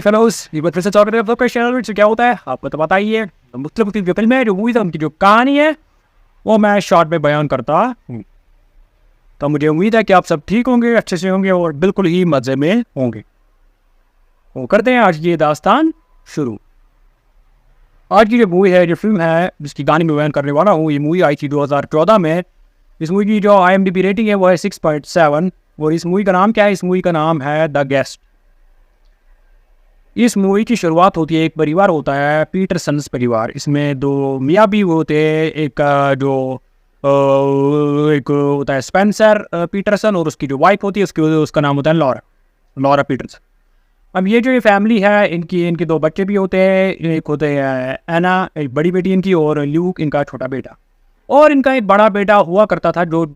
हे fellows, ये बात फिर से स्वागत है आप लोग का चैनल में। क्या होता है आपको तो बताइए, मुख्तलिफ जो फिल्म है, जो मूवीज है, उनकी जो कहानी है वो मैं शॉर्ट में बयान करता हूँ। तो मुझे उम्मीद है कि आप सब ठीक होंगे, अच्छे से होंगे और बिल्कुल ही मज़े में होंगे। वो करते हैं आज की ये दास्तान शुरू। आज की जो मूवी है, जो फिल्म है जिसकी कहानी में बयान करने वाला हूँ, ये मूवी आई थी 2014 में। इस मूवी की जो IMDb रेटिंग है वो है 6.7 और इस मूवी का नाम क्या है? इस मूवी का नाम है द गेस्ट। इस मूवी की शुरुआत होती है, एक परिवार होता है पीटरसन्स परिवार। इसमें दो मियाँ भी होते हैं, एक एक होता है स्पेंसर पीटरसन और उसकी जो वाइफ होती है उसका नाम होता है लॉरा पीटरसन। अब ये जो ये फैमिली है, इनके दो बच्चे भी होते हैं। एक होते हैं एना, एक बड़ी बेटी इनकी, और ल्यूक इनका छोटा बेटा। और इनका एक बड़ा बेटा हुआ करता था जो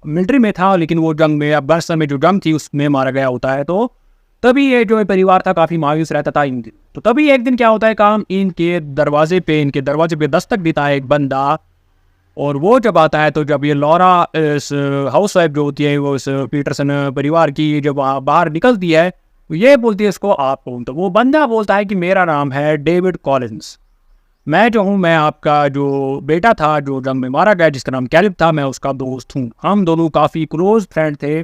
मिलिट्री में था, लेकिन वो जंग में, अफगानिस्तान में जो जंग थी उसमें मारा गया होता है। तो तभी ये जो परिवार था काफ़ी मायूस रहता था इन दिन। तो तभी एक दिन क्या होता है काम, इनके दरवाजे पे दस्तक देता है एक बंदा। और वो जब आता है तो जब ये लॉरा इस हाउस वाइफ जो होती है वो इस पीटरसन परिवार की जब बाहर निकलती है तो ये बोलती है इसको आप कौन? तो वो बंदा बोलता है कि मेरा नाम है डेविड कॉलिंस। मैं जो हूँ, मैं आपका जो बेटा था जो जंग में मारा गया, जिसका नाम कैलिब था, मैं उसका दोस्त हूँ। हम दोनों काफ़ी क्लोज फ्रेंड थे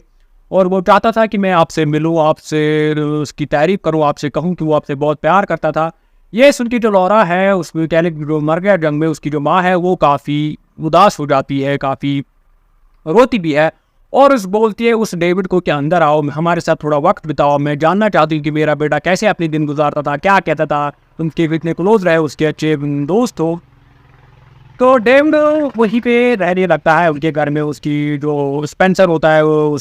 और वो चाहता था कि मैं आपसे मिलूँ, आपसे उसकी तारीफ़ करूँ, आपसे कहूँ कि वो आपसे बहुत प्यार करता था। ये सुन के जो लॉरा है, उसमें कैलिब जो मर गया जंग में, उसकी जो माँ है वो काफ़ी उदास हो जाती है, काफ़ी रोती भी है और उस बोलती है उस डेविड को कि अंदर आओ, हमारे साथ थोड़ा वक्त बिताओ। मैं जानना चाहती हूँ कि मेरा बेटा कैसे अपने दिन गुजारता था, क्या कहता था, उनके इतने क्लोज रहे, उसके अच्छे दोस्त हो। तो डेविड वहीं पे रहने लगता है उनके घर में। उसकी जो स्पेंसर होता है वो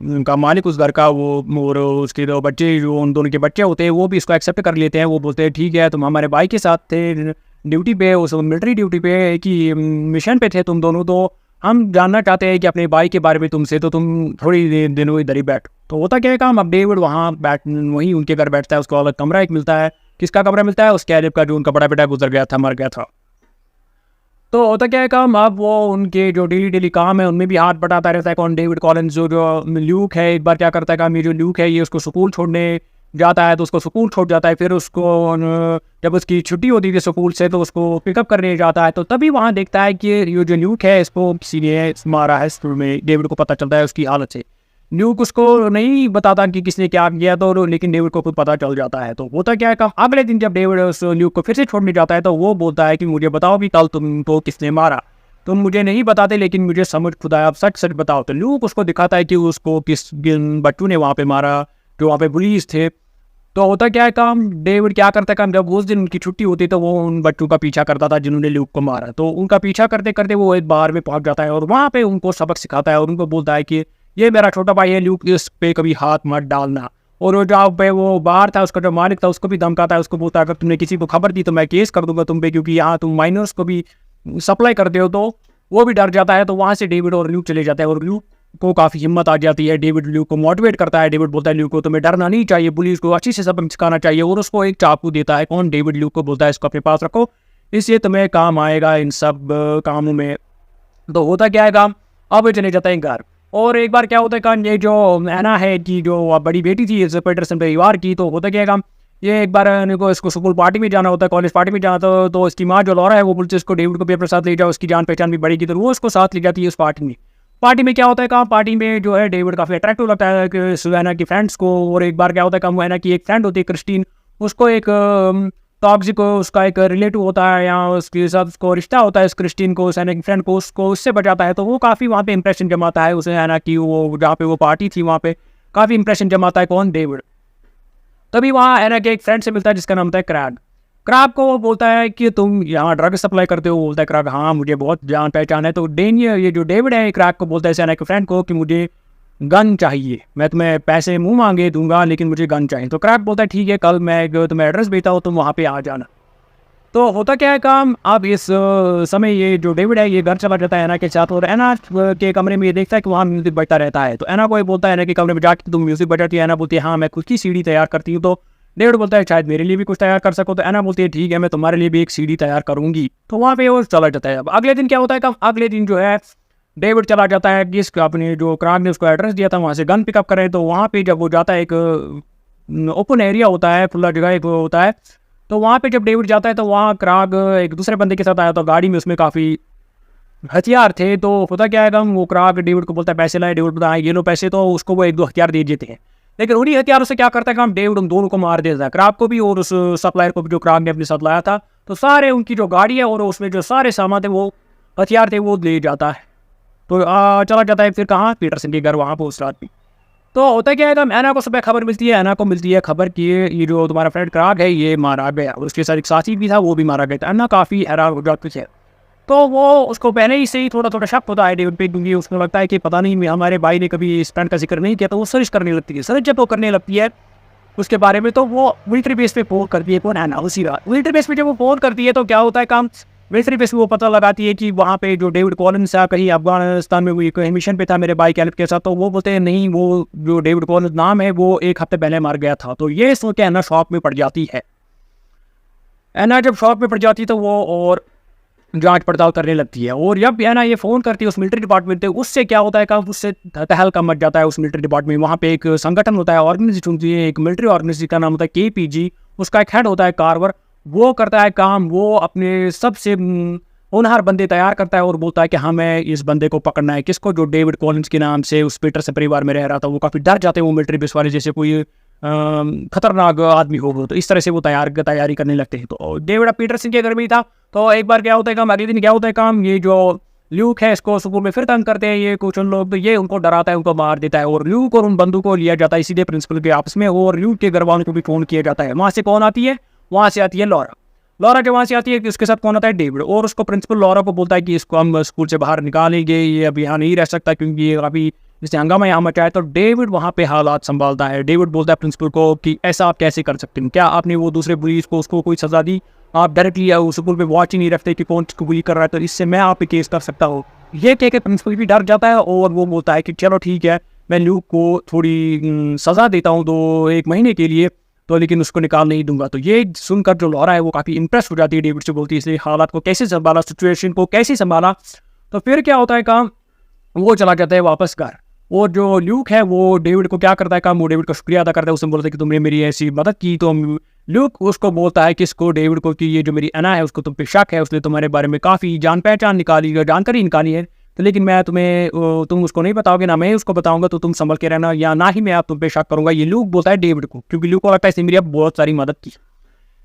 उनका मालिक उस घर का, वो और उसके दो बच्चे जो उन दोनों के बच्चे होते हैं वो भी इसको एक्सेप्ट कर लेते हैं। वो बोलते हैं ठीक है, तुम हमारे भाई के साथ थे ड्यूटी पे, उस मिलिट्री ड्यूटी पे, एक ही मिशन पे थे तुम दोनों, तो हम जानना चाहते हैं कि अपने भाई के बारे में तुमसे, तो तुम थोड़ी दिनों इधर ही बैठ। तो होता क्या है काम, अब डेविड वहाँ वहीं उनके घर बैठता है। उसको अलग कमरा एक मिलता है। किसका कमरा मिलता है? उस कैलिब का, जो उनका बड़ा बेटा गुजर गया था, मर गया था। तो होता क्या है काम, अब वो उनके जो डेली काम है उनमें भी हाथ बटाता रहता है। कौन? David Collins. जो ल्यूक है, एक बार क्या करता है काम, ये जो ल्यूक है ये उसको स्कूल छोड़ने जाता है, तो उसको स्कूल छोड़ जाता है। फिर उसको जब उसकी छुट्टी होती थी स्कूल से तो उसको पिकअप करने जाता है। तो तभी वहाँ देखता है कि ये जो ल्यूक है इसको किसी ने मारा है स्कूल में। डेविड को पता चलता है उसकी हालत से। ल्यूक उसको नहीं बताता कि किसने क्या किया, तो लेकिन डेविड को खुद पता चल जाता है। तो होता क्या है काम, अगले दिन जब डेविड उस ल्यूक को फिर से छोड़ने जाता है तो वो बोलता है कि मुझे बताओ कि कल तुमको किसने मारा। तुम मुझे नहीं बताते लेकिन मुझे समझ खुदा है, आप सच सच बताओ। तो ल्यूक उसको दिखाता है कि उसको किस बच्चों ने वहाँ पे मारा, जो वहाँ पे पुलिस थे। तो होता क्या है काम, डेविड क्या करता है काम, जब उस दिन उनकी छुट्टी होती तो वो उन बच्चों का पीछा करता था जिन्होंने ल्यूक को मारा। तो उनका पीछा करते करते वो एक बार में पहुंच जाता है और वहाँ पे उनको सबक सिखाता है और उनको बोलता है कि ये मेरा छोटा भाई है ल्यूक, इस पे कभी हाथ मत डालना। और वो जहाँ पे वो बाहर था, उसका जो मालिक था उसको भी धमकाता है, उसको बोलता है अगर तुमने किसी को खबर दी तो मैं केस कर दूंगा तुम पे, क्योंकि यहाँ तुम माइनर्स को भी सप्लाई करते हो। तो वो भी डर जाता है। तो वहाँ से डेविड और ल्यूक चले जाते हैं और ल्यूक को काफ़ी हिम्मत आ जाती है। डेविड ल्यूक को मोटिवेट करता है। डेविड बोलता है ल्यूक को तुम्हें डरना नहीं चाहिए, पुलिस को अच्छी से सबक सिखाना चाहिए, और उसको एक चाकू देता है। कौन? डेविड ल्यूक को बोलता है इसको अपने पास रखो, इससे तुम्हें काम आएगा इन सब कामों में। तो होता क्या है काम, अब चले जाता है घर। और एक बार क्या होता है काम, ये जो एना है कि जो बड़ी बेटी थी इस पीटरसन परिवार की, तो होता क्या है काम, ये एक बार इनको इसको स्कूल पार्टी में जाना होता है, कॉलेज पार्टी में जाना था। तो इसकी माँ जो लॉरा है वो बोलती है इसको डेविड को भी अपने साथ ले जाओ, उसकी जान पहचान भी बढ़ेगी। तो वो उसको साथ ले जाती है उस पार्टी में। पार्टी में क्या होता है काम, पार्टी में जो है डेविड काफ़ी अट्रैक्टिव लगता है कि सुहाना की फ्रेंड्स को। और एक बार क्या होता है काम, सुहाना की एक फ्रेंड होती है क्रिस्टीन, उसको एक टॉक्सिक उसका एक रिलेटिव होता है या उसके साथ उसको रिश्ता होता है, इस क्रिस्टीन को, सुहाना की फ्रेंड को, उसको उससे बचाता है। तो वो काफ़ी वहाँ पे इंप्रेशन जमाता है उसे, सुहाना की वो जहाँ पे वो पार्टी थी वहाँ पे काफ़ी इंप्रेशन जमाता है। कौन? डेविड। तभी वहाँ एना के एक फ्रेंड से मिलता है जिसका नाम होता है क्रैग। क्रैग को वो बोलता है कि तुम यहाँ ड्रग सप्लाई करते हो। बोलता है क्रैग हाँ मुझे बहुत जान पहचान है। तो ये जो डेविड है क्रैग को बोलता है एना के फ्रेंड को कि मुझे गन चाहिए, मैं तुम्हें पैसे मुंह मांगे दूंगा लेकिन मुझे गन चाहिए। तो क्रैग बोलता है ठीक है, कल मैं तुम्हें एड्रेस भेजता हूँ, तुम वहाँ पे आ जाना। तो होता क्या है काम, अब इस समय ये जो डेविड है ये घर चला जाता है एना के साथ और एना के कमरे में ये देखता है कि वहाँ म्यूजिक बजता रहता है। तो एना को ये बोलता है एना के कमरे में जाके तुम म्यूजिक बजाती है। एना बोलती है हाँ मैं खुद की सीडी तैयार करती हूँ। तो डेविड बोलता है शायद मेरे लिए भी कुछ तैयार कर सको। तो एना बोलती है ठीक है मैं तुम्हारे लिए भी एक सीडी तैयार करूँगी। तो वहाँ पे वो चला जाता है। अब अगले दिन क्या होता है काम, अगले दिन जो है डेविड चला जाता है जिस अपने जो क्रैग ने उसको एड्रेस दिया था वहाँ से गन पिकअप करें। तो वहाँ पे जब वो जाता है एक ओपन एरिया होता है, खुला जगह एक होता है। तो वहाँ पे जब डेविड जाता है तो वहाँ क्राग एक दूसरे बंदे के साथ आया, तो गाड़ी में उसमें काफ़ी हथियार थे। तो होता क्या है कि वो क्राग डेविड को बोलता है पैसे लाए, डेविड बोलता है ये लो पैसे, तो उसको वो 1-2 हथियार दे देते हैं। लेकिन उन्हीं हथियारों से क्या करता है काम, डेविड उन दोनों को मार देता है, क्राग को भी और उस सप्लायर को भी जो क्राग ने अपने साथ लाया था। तो सारे उनकी जो गाड़ी है और उसमें जो सारे सामान थे, वो हथियार थे, वो ले जाता है। तो चला जाता है फिर कहाँ, पीटरसन के घर, वहाँ पर उस रात भी। तो होता क्या है कि ऐना को सुबह खबर मिलती है, ऐना को मिलती है खबर कि ये जो तुम्हारा फ्रेंड क्राग है ये मारा गया, और उसके साथ एक साथी भी था वो भी मारा गया था। ऐना काफ़ी हैरान हो जाती है। तो वो उसको पहले ही से ही थोड़ा थोड़ा शक होता है डेविड पे, क्योंकि उसको लगता है कि पता नहीं हमारे भाई ने कभी इस फ्रेंड का जिक्र नहीं किया। तो वो सर्च करने लगती है। सर्च जब वो करने लगती है उसके बारे में, तो वो मिलिट्री बेस पे फ़ोन करती है। कौन, ऐना, उसी रात मिलिट्री बेस पे जब वो फ़ोन करती है तो क्या होता है काम, मिलिट्री बेस पे वो पता लगाती है कि वहाँ पे जो डेविड कॉलिंस है कहीं अफगानिस्तान में, वो कहीं मिशन पे था मेरे भाई कैलिफ के साथ। तो वो बोलते हैं नहीं, वो जो डेविड कॉलिंस नाम है वो 1 हफ्ते पहले मार गया था। तो ये सोच के ऐना शॉक में पड़ जाती है। ऐना जब शॉक में पड़ जाती है तो वो और जांच पड़ताल करने लगती है। और जब ऐना ये फ़ोन करती है उस मिलिट्री डिपार्टमेंट पे, उससे क्या होता है काम, उससे तहलका मच जाता है उस मिलिट्री डिपार्टमेंट में। वहाँ पे एक संगठन होता है, ऑर्गेनाइजेशन होती है, एक मिलिट्री ऑर्गेनाइजेशन का नाम होता है KPG। उसका एक हेड होता है कार्वर। वो करता है काम, वो अपने सबसे होनहार बंदे तैयार करता है और बोलता है कि हमें इस बंदे को पकड़ना है। किसको, जो डेविड कॉलिंस के नाम से उस पीटरसन परिवार में रह रहा था। वो काफ़ी डर जाते हैं वो मिलिट्री बेस वाले, जैसे कोई खतरनाक आदमी हो। तो इस तरह से वो तैयारी करने लगते हैं। तो डेविड अब पीटरसन के घर में ही था। तो एक बार क्या होता है काम, अगले दिन क्या होता है काम, ये जो ल्यूक है इसको स्कूल में फिर तंग करते हैं ये कुछ उन लोग। तो ये उनको डराता है, उनको मार देता है, और ल्यूक और उन बंदूक को लिया जाता है सीधे प्रिंसिपल के आपस में। और ल्यूक के घर वालों को भी फ़ोन किया जाता है। वहाँ से कौन आती है, वहाँ से आती है लॉरा। लॉरा जब वहाँ से आती है कि उसके साथ कौन आता है, डेविड। और उसको प्रिंसिपल लॉरा को बोलता है कि इसको हम स्कूल से बाहर निकालेंगे, ये अब यहाँ नहीं रह सकता क्योंकि ये अभी इसने हंगामा यहाँ मचाया। तो डेविड वहाँ पे हालात संभालता है। डेविड बोलता है प्रिंसिपल को कि ऐसा आप कैसे कर सकते हैं, क्या आपने वो दूसरे पुलिस को उसको कोई सज़ा दी, आप डायरेक्टली उस स्कूल पे वॉच ही नहीं रखते कि कौन किसको बुली कर रहा है, तो इससे मैं आप पे केस कर सकता हूँ। ये कह के प्रिंसिपल भी डर जाता है और वो बोलता है कि चलो ठीक है, मैं ल्यूक को थोड़ी सज़ा देता हूँ 1 महीने के लिए, तो लेकिन उसको निकाल नहीं दूंगा। तो ये सुनकर जो लॉरा है वो काफ़ी इंप्रेस हो जाती है डेविड से, बोलती है इसने हालात को कैसे संभाला, सिचुएशन को कैसे संभाला। तो फिर क्या होता है काम, वो चला जाता है वापस घर। और जो ल्यूक है वो डेविड को क्या करता है काम, वो डेविड का शुक्रिया अदा करता है। उसने बोलता है कि तुमने मेरी ऐसी मदद की। तो ल्यूक उसको बोलता है किसको, डेविड को, कि ये जो मेरी ऐना है उसको तुम पे शक है, उसने तुम्हारे बारे में काफ़ी जान पहचान निकाली, जानकारी निकाली है। तो लेकिन मैं तुम उसको नहीं बताओगे, ना मैं उसको बताऊंगा, तो तुम संभल के रहना, या ना ही मैं आप तुम पे शक करूंगा। ये ल्यूक बोलता है डेविड को, क्योंकि ल्यूक को लगता है इसने मेरी अब बहुत सारी मदद की।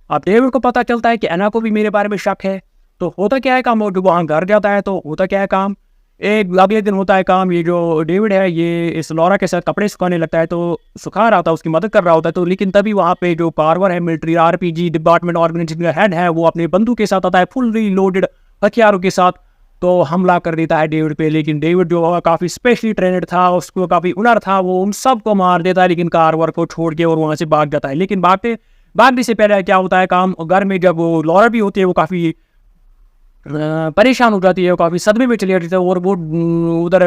अब डेविड को पता चलता है कि ऐना को भी मेरे बारे में शक है। तो होता क्या है काम, वो जो वहाँ घर जाता है तो होता क्या है काम, एक अगले दिन होता है काम, ये जो डेविड है ये इस लॉरा के साथ कपड़े सुखाने लगता है। तो सुखा रहा था, उसकी मदद कर रहा होता है। तो लेकिन तभी वहाँ पे जो कार्वर है, मिलिट्री RPG डिपार्टमेंट ऑर्गेनाइजेशन का हेड है, वो अपने बंदूक के साथ आता है, फुल्ली लोडेड हथियारों के साथ। तो हमला कर देता है डेविड पे। लेकिन डेविड जो काफ़ी स्पेशली ट्रेनड था, उसको काफ़ी हुनर था, वो उन सबको मार देता है, लेकिन कार्वर को छोड़ के और वहाँ से भाग जाता है। लेकिन भागने से पहले क्या होता है काम, घर में जब वो लॉरा भी होती है वो काफ़ी परेशान हो जाती है, वो काफ़ी सदमे में चली जाती है, और वो उधर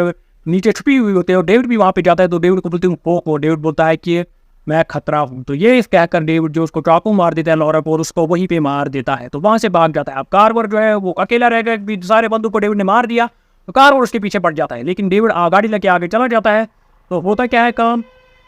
नीचे छुपी हुई होती है। और डेविड भी वहाँ पे जाता है। तो डेविड को बोलती हूँ पोको, डेविड बोलता है कि मैं खतरा हूँ। तो ये कहकर डेविड जो उसको चाकू मार देता है लॉरा को, और उसको वहीं पे मार देता है। तो वहाँ से भाग जाता है। अब कार्वर जो है वो अकेला रह गया, सारे बंदूक को डेविड ने मार दिया। तो कार्वर उसके पीछे पड़ जाता है, लेकिन डेविड गाड़ी लेके आगे चला जाता है। तो होता क्या है काम,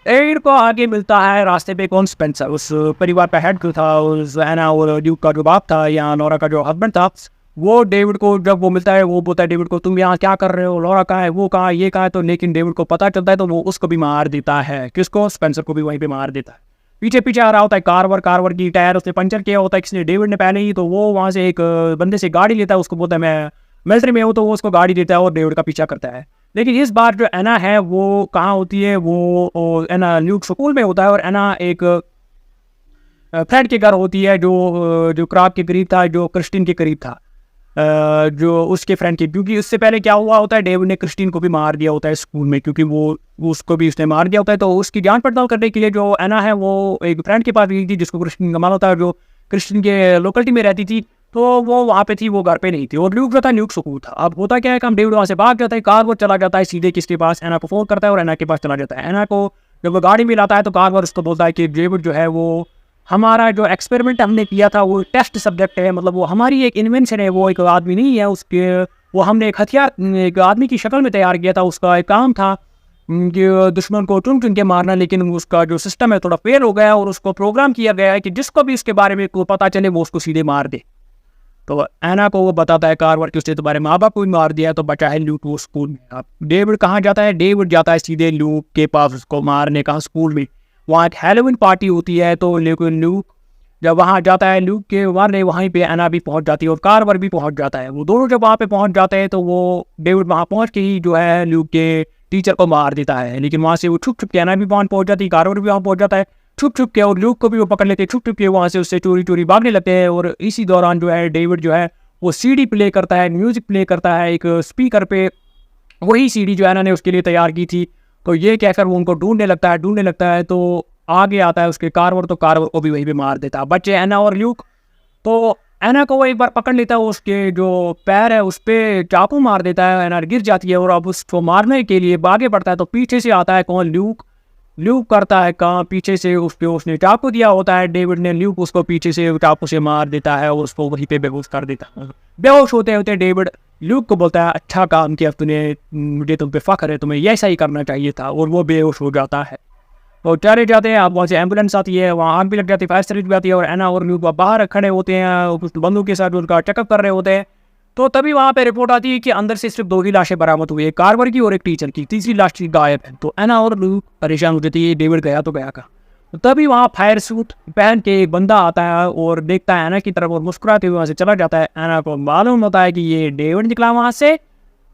डेविड को आगे मिलता है रास्ते पे कौन, स्पेंसर, उस परिवार का हेड था, उस ऐना और ड्यूक का जो बाप था, या लॉरा का जो हस्बैंड था। वो डेविड को जब वो मिलता है, वो बोलता है डेविड को तुम यहाँ क्या कर रहे हो, लॉरा कहाँ है, वो कहाँ है, ये कहाँ है। तो लेकिन डेविड को पता चलता है तो वो उसको भी मार देता है। किसको, स्पेंसर को भी वहीं पे मार देता है। पीछे पीछे आ रहा होता है कार्वर की टायर उसने पंचर किया होता है किसने, डेविड ने पहले ही। तो वो वहाँ से एक बंदे से गाड़ी लेता है, उसको बोलता है मैं मिलिट्री में हूँ। तो वो उसको गाड़ी देता है और डेविड का पीछा करता है। लेकिन इस बार जो ऐना है वो कहाँ होती है, वो ऐना ल्यूक स्कूल में होता है, और ऐना एक फ्रेंड के घर होती है जो क्राग के करीब था, जो क्रिस्टिन के करीब था, जो उसके फ्रेंड के। क्योंकि उससे पहले क्या हुआ होता है, डेविड ने क्रिस्टिन को भी मार दिया होता है स्कूल में, क्योंकि वो उसको भी उसने मार दिया होता है। तो उसकी जांच पड़ताल करने के लिए जो ऐना है वो एक फ्रेंड के पास गई थी, जिसको क्रिस्टिन का मालूम था, जो क्रिस्टिन के लोकेलिटी में रहती थी। तो वो वहाँ पे थी, वो घर पे नहीं थी। और ल्यूक जो था, ल्यूक स्कूल था। अब होता क्या है काम, डेविड वहाँ से भाग जाता है, कार वो चला जाता है सीधे किसके पास, ऐना को फ़ोन करता है और ऐना के पास चला जाता है। ऐना को जब वो गाड़ी में लाता है तो कारवर उसको बोलता है कि डेविड जो है वो हमारा जो एक्सपेरिमेंट हमने किया था वो टेस्ट सब्जेक्ट है, मतलब वो हमारी एक इन्वेंशन है, वो एक आदमी नहीं है। उसके वो हमने एक हथियार एक आदमी की शक्ल में तैयार किया था, उसका एक काम था कि दुश्मन को चुन चुन के मारना, लेकिन उसका जो सिस्टम है थोड़ा फेल हो गया और उसको प्रोग्राम किया गया है कि जिसको भी इसके बारे में को पता चले वो उसको सीधे मार दे। तो एना को वो बताता है कारवर कि उसने तुम्हारे माँ बाप को भी मार दिया, तो बचा है ल्यूक वो स्कूल में। अब डेविड कहाँ जाता है? डेविड जाता है सीधे ल्यूक के पास उसको मारने, कहाँ? स्कूल में। वहाँ एक हैलोवीन पार्टी होती है, तो लेकिन ल्यूक जब वहाँ जाता है ल्यूक के मारने, वहीं पे एना भी पहुँच जाती है और कारवर भी पहुँच जाता है। वो दोनों जब वहाँ पे पहुँच जाते हैं तो वो डेविड वहाँ पहुँच के ही जो है ल्यूक के टीचर को मार देता है, लेकिन वहाँ से वो छुप छुप के एना भी वहाँ पहुँच जाती है, कारवर भी वहाँ पहुँच जाता है छुप छुप के, और ल्यूक को भी वो पकड़ लेते हैं छुप छुप के, वहाँ से उससे चोरी चोरी भागने लगते हैं। और इसी दौरान जो है डेविड जो है वो सीडी प्ले करता है, म्यूजिक प्ले करता है एक स्पीकर पे, वही सीडी जो एना ने उसके लिए तैयार की थी। तो ये कहकर वो उनको ढूंढने लगता है तो आगे आता है उसके कारवर, तो कारवर को भी वहीं पे मार देता है। बच्चे एना और ल्यूक, तो एना को वो एक बार पकड़ लेता है, उसके जो पैर है उस पर चाकू मार देता है, एना गिर जाती है और अब उसको मारने के लिए आगे बढ़ता है तो पीछे से आता है कौन? ल्यूक। ल्यूक करता है काम पीछे से, उसने चाकू दिया होता है डेविड ने, ल्यूक उसको पीछे से चाकू से मार देता है और उसको वहीं पे बेहोश कर देता है। बेहोश होते होते डेविड ल्यूक को बोलता है अच्छा काम किया तूने, मुझे तुम पे फख्र है, तुम्हें ऐसा ही करना चाहिए था, और वो बेहोश हो जाता है। तो चले जाते हैं, अब वहाँ से एम्बुलेंस आती है, वहाँ आग भी लग जाती है, फायर सर्विस भी आती है, और एना और ल्यूक बाहर खड़े होते हैं कुछ बंदूक के साथ उनका चेकअप कर रहे होते हैं। तो तभी वहाँ पे रिपोर्ट आती है कि अंदर से सिर्फ 2 ही लाशें बरामद हुई है, एक कारवर की और एक टीचर की, तीसरी लाश की गायब है। तो एना और ल्यूक परेशान हो जाती है, डेविड गया तो गया का। तो तभी वहाँ फायर सूट पहन के एक बंदा आता है और देखता है एना की तरफ और मुस्कुराते हुए वहाँ से चला जाता है। एना को मालूम होता है कि ये डेविड निकला वहाँ से।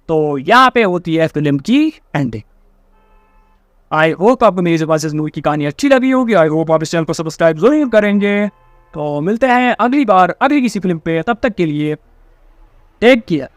तो यहाँ पे होती है फिल्म की एंडिंग। आई होप आपको मेरी ज़बान से मूवी की कहानी अच्छी लगी होगी। आई होप आप इस चैनल को सब्सक्राइब जरूर करेंगे। तो मिलते हैं अगली बार अगली किसी फिल्म पे, तब तक के लिए टेक केयर।